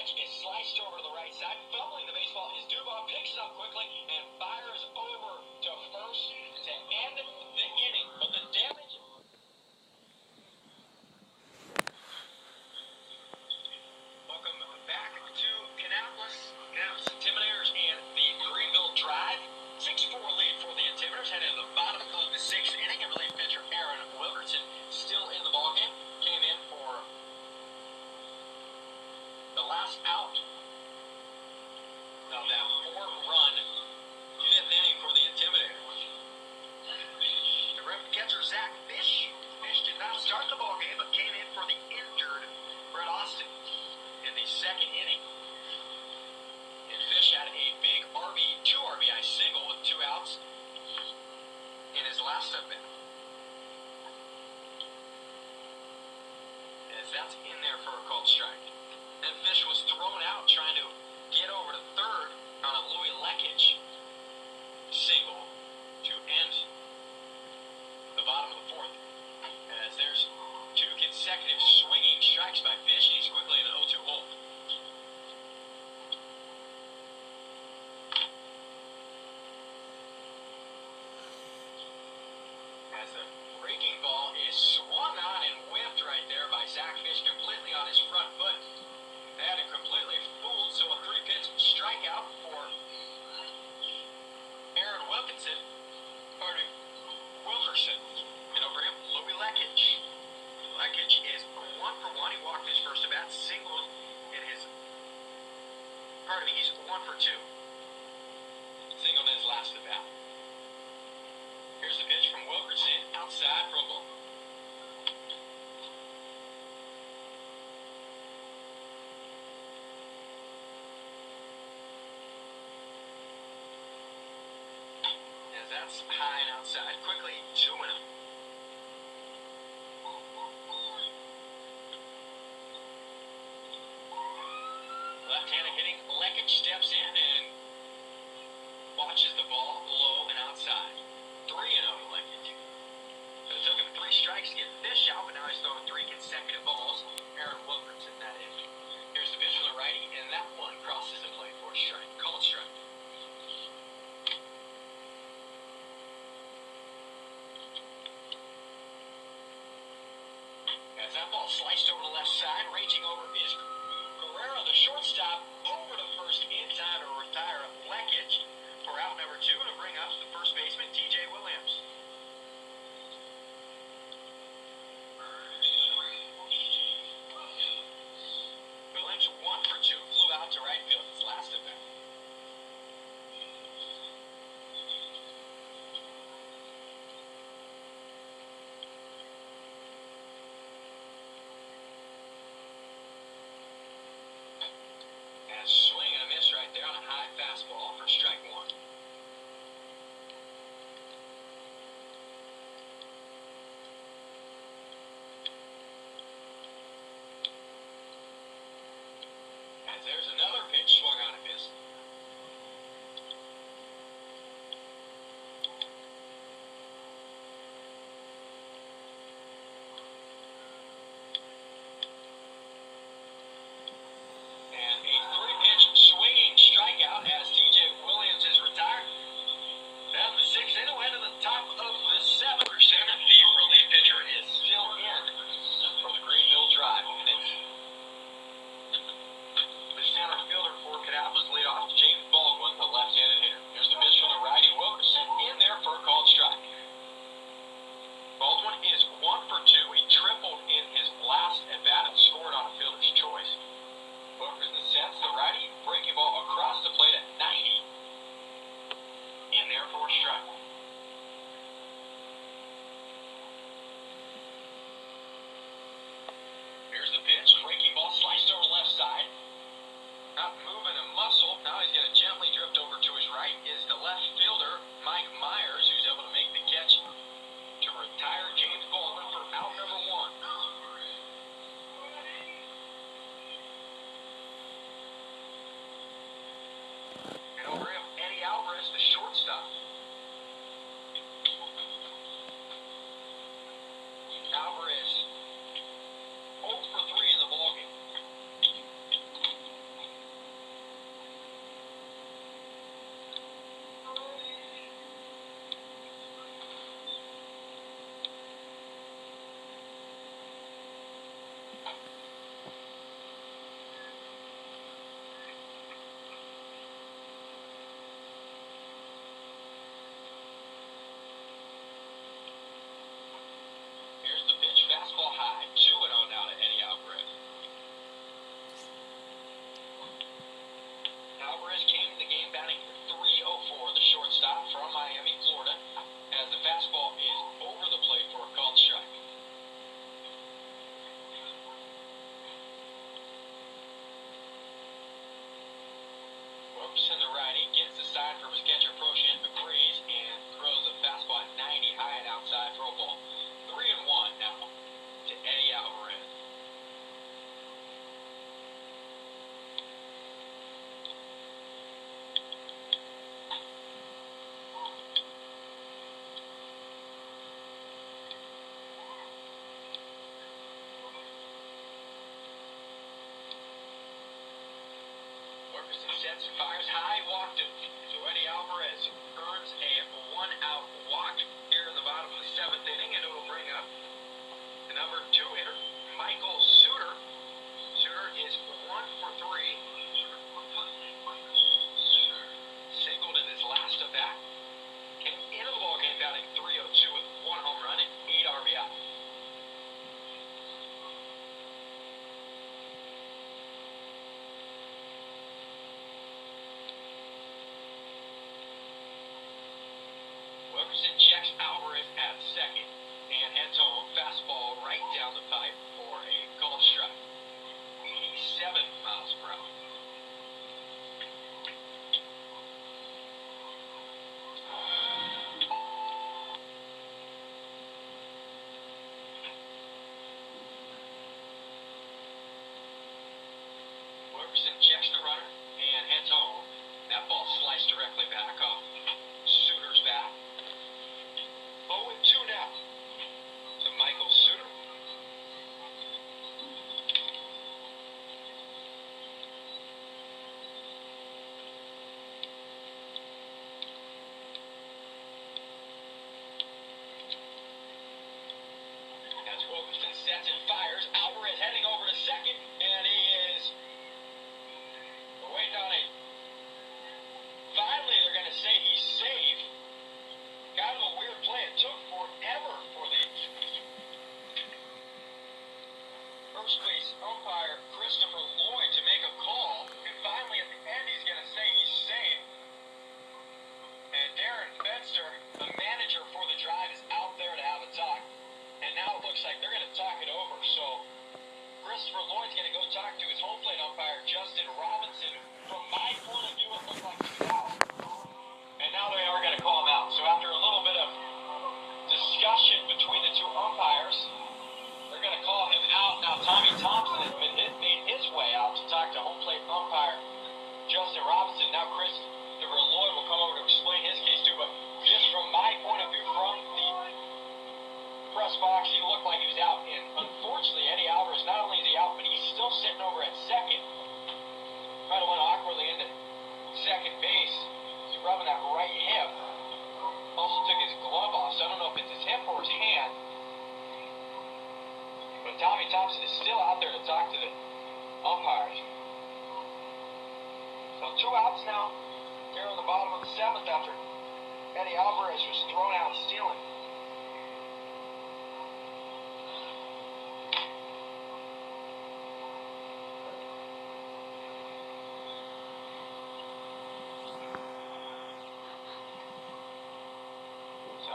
pitch is sliced over to the right side. Fumbling the baseball is Dubois, picks it up quickly and fires over to first to end the inning. But the damage... Welcome back to Kannapolis. Intimidators and the Greenville Drive. 6-4 lead for the Intimidators. Heading to the bottom of the sixth inning. I believe pitcher Aaron Wilkerson still in the ballgame. Came in for the last out of that 4-run fifth inning for the Intimidators. The rep catcher Zach Fish. Fish did not start the ballgame, but came in for the injured Brett Austin in the second inning. And Fish had a big two RBI single with 2 outs in his last at bat. As that's in there for a called strike. And Fish was thrown out trying to get over to third on a Louis Lekich single to end the bottom of the fourth. As there's 2 consecutive swinging strikes by Fish, and he's quickly in an 0-2 hole. As the breaking ball is swung on and whipped right there by Zach Fish, completely on his front foot. That had completely fooled, so a 3-pitch strikeout for Aaron Wilkerson. And over him, Louis Lekich. Lekich is 1 for 1. He walked his first at bat, singled in his... he's 1 for 2. Singled in his last at bat. Here's the pitch from Wilkerson, outside for a ball. As that's high and outside, quickly 2-0. Left-handed hitting, Lekich steps in and watches the ball low and outside. 3-0 Lekich. So it took him 3 strikes to get Fish out, but now he's throwing 3 consecutive balls. Aaron Wilkerson, that is. Here's the pitch from the righty, and that one crosses the plate for a strike. Called strike. As that ball sliced over the left side, raging over is Guerrero, the shortstop, over to first in time to retire Lekich for out number 2 to bring up the first baseman, TJ Williams. Williams 1 for 2, flew out to right field his last at bat. And a swing and a miss right there on a high fastball for strike 1. As there's another pitch swung on and missed. And a 3-pitch swinging strikeout as TJ Williams is retired. Down the 6th inning, went to the top of the 7th. The relief pitcher is still in from the Greenville Drive. The center fielder for Kannapolis lead off Wilkerson, the righty, gets the sign from his catcher, Proshin, agrees, and throws a fastball at 90 high and outside for a ball. 3-1 now to Eddie Alvarez. Wilkerson sets and fires high, walked him. So Eddie Alvarez earns a one-out walk here in the bottom of the 7th inning, and it'll bring up the number 2 hitter, Michael Suter. Suter is 1 for 3. Singled in his last at bat. Came into the ballgame batting .302 with 1 home run and 8 RBI. Wilkerson checks Alvarez at second and heads home. Fastball right down the pipe for a called strike. 87 miles per hour. Wilkerson checks the runner and heads home. That ball sliced directly back off Suter's bat. 0-2 now to Michael Suter. As Wilkerson sets and fires, Alvarez heading over to second, and he is waiting on it. Finally, they're going to say he's safe. Kind of a weird play. It took forever for the first base umpire, Christopher Lloyd, to make a call. And finally, at the end, he's going to say he's safe. And Darren Fenster, the manager for the Drive, is out there to have a talk. And now it looks like they're going to talk it over. So Christopher Lloyd's going to go talk to his home plate umpire, Justin Robinson. From my point of view, it looked like he was out. And now they are going to call him out. So after a little bit of discussion between the 2 umpires, they're going to call him out. Now Tommy Thompson has made his way out to talk to home plate umpire Justin Robinson. Now Christopher Lloyd will come over to explain his case too. But just from my point of view, from the press box, he looked like he was out. And unfortunately, Eddie Alvarez, not only is he out, but he's still sitting over at second. Kind of went awkwardly into second base. He's rubbing that right hip. Also took his glove off, so I don't know if it's his hip or his hand. But Tommy Thompson is still out there to talk to the umpires. So 2 outs now here on the bottom of the 7th after Eddie Alvarez was thrown out stealing.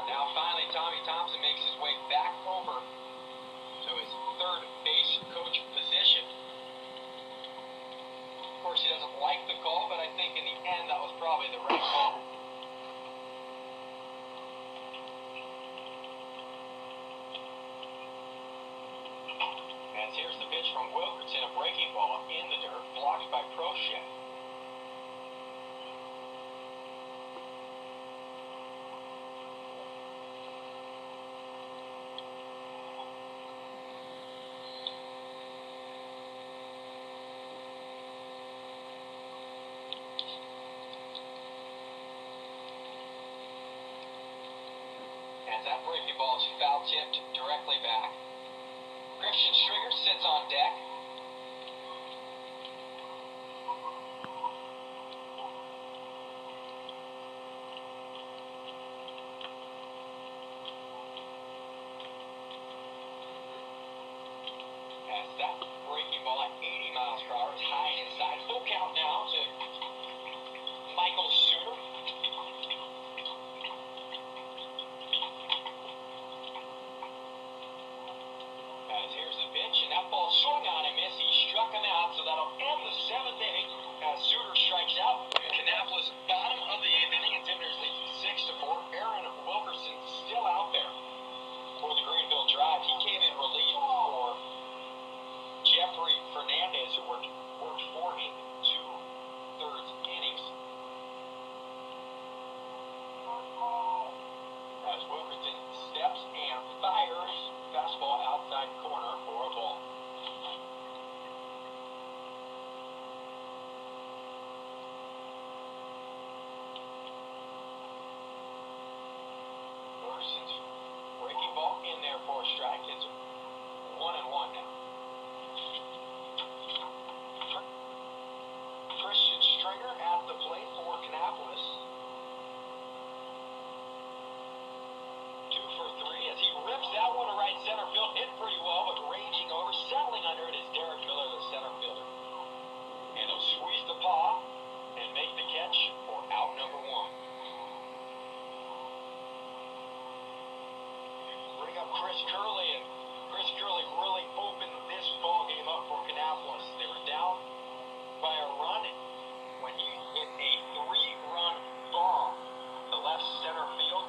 Now finally Tommy Thompson makes his way back over to his third base coach position. Of course, he doesn't like the call, but I think in the end that was probably the right call. As here's the pitch from Wilkerson, a breaking ball in the dirt, blocked by Proshin. As that breaking ball is foul tipped directly back. Christian Stringer sits on deck. As that breaking ball at 80 miles per hour is high inside. Full count now to Michael Suter. Here's the pitch, and that ball swung on. guys who worked 4 and 2/3 innings. As Wilkerson steps and fires, fastball outside corner for a ball. Wilkerson's breaking ball in there for a strike. It's 1-1 now. Stringer at the plate for Kannapolis. 2 for 3 as he rips that one to right center field. Hit pretty well, but raging over, settling under it is Derek Miller, the center fielder. And he'll squeeze the paw and make the catch for out number 1. Bring up Chris Curley, and Chris Curley really opened this ball game up for Kannapolis. They were down by a run when he hit a 3-run bomb to left center field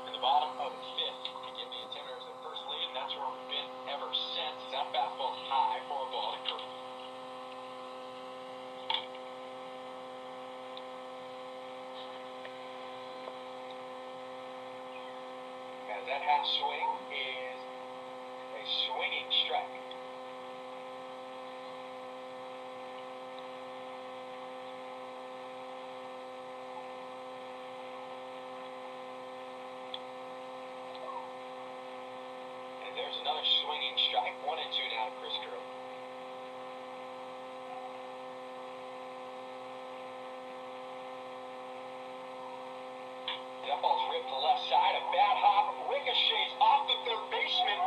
in the bottom of the 5th to give the Intimidators their first lead, and that's where we've been ever since. That fastball's high for a ball to Curry. As that half swing is a swinging strike. There's another swinging strike. 1-2 now to Chris Curley. That ball's ripped to the left side. A bad hop ricochets off the third baseman.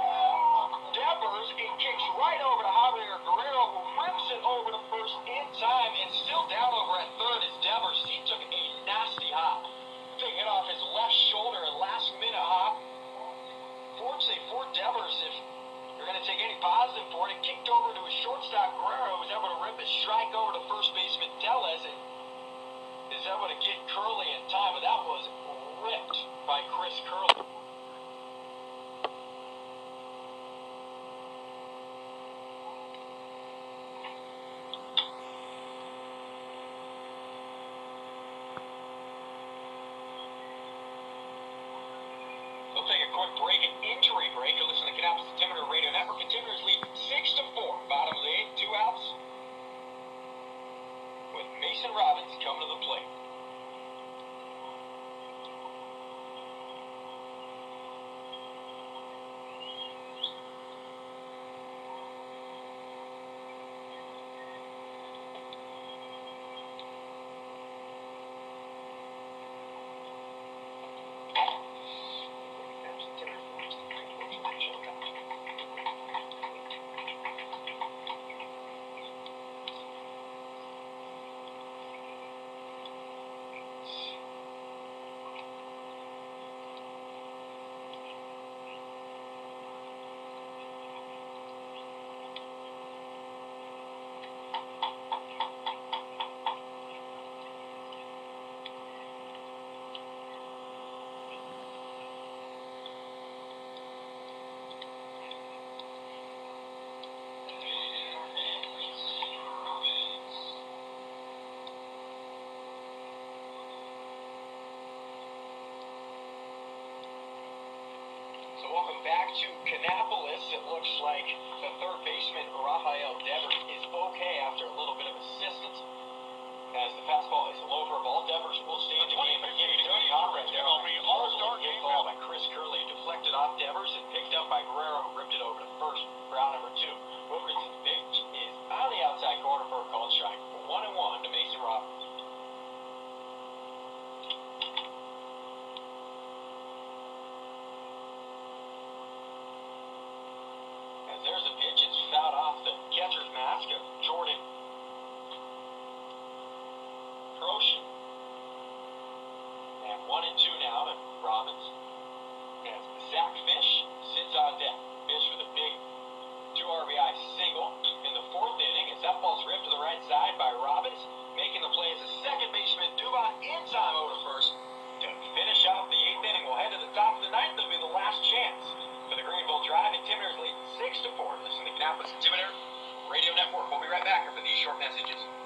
Devers, it kicks right over to Javier Guerrero, who rips it over to first in time, and still down over at third is Devers. He took a nasty hop. Big hit off his left shoulder, a last-minute hop. Fortunately for Devers, if you're going to take any positive for it, kicked over to his shortstop Guerrero, was able to rip a strike over to first baseman Tellez, and is able to get Curley in time, but that was ripped by Chris Curley. We'll take a quick break, an injury break. You'll listen to the Kannapolis Intimidator Radio Network. Intimiders lead 6-4. Bottom of the 8th, 2 outs. With Mason Robbins coming to the plate. Welcome back to Kannapolis. It looks like the third baseman, Rafael Devers, is okay after a little bit of assistance. As the fastball is low for a ball, Devers will stay in the game. But getting dirty hop right there. All-star game ball by Chris Curley, deflected off Devers and picked up by Guerrero, who ripped it over to first for out number 2. Wilkerson's pitch is on the outside corner for a called strike. 1-1 to Mason Robbins. There's a pitch. It's fouled off the catcher's mask of Jordan Croce. And 1-2 now to Robbins. As Zach Fish sits on deck. Fish with a big 2 RBI single in the 4th inning. As that ball's ripped to the right side by Robbins. Making the play as the second baseman, Dubon, in time over to first. To finish off the 8th inning, we'll head to the top of the 9th. It'll be the last chance for the Greenville Drive. Intimidators lead 6-4. Listen to the Kannapolis Intimidator Radio Network. Time work. We'll be right back after these short messages.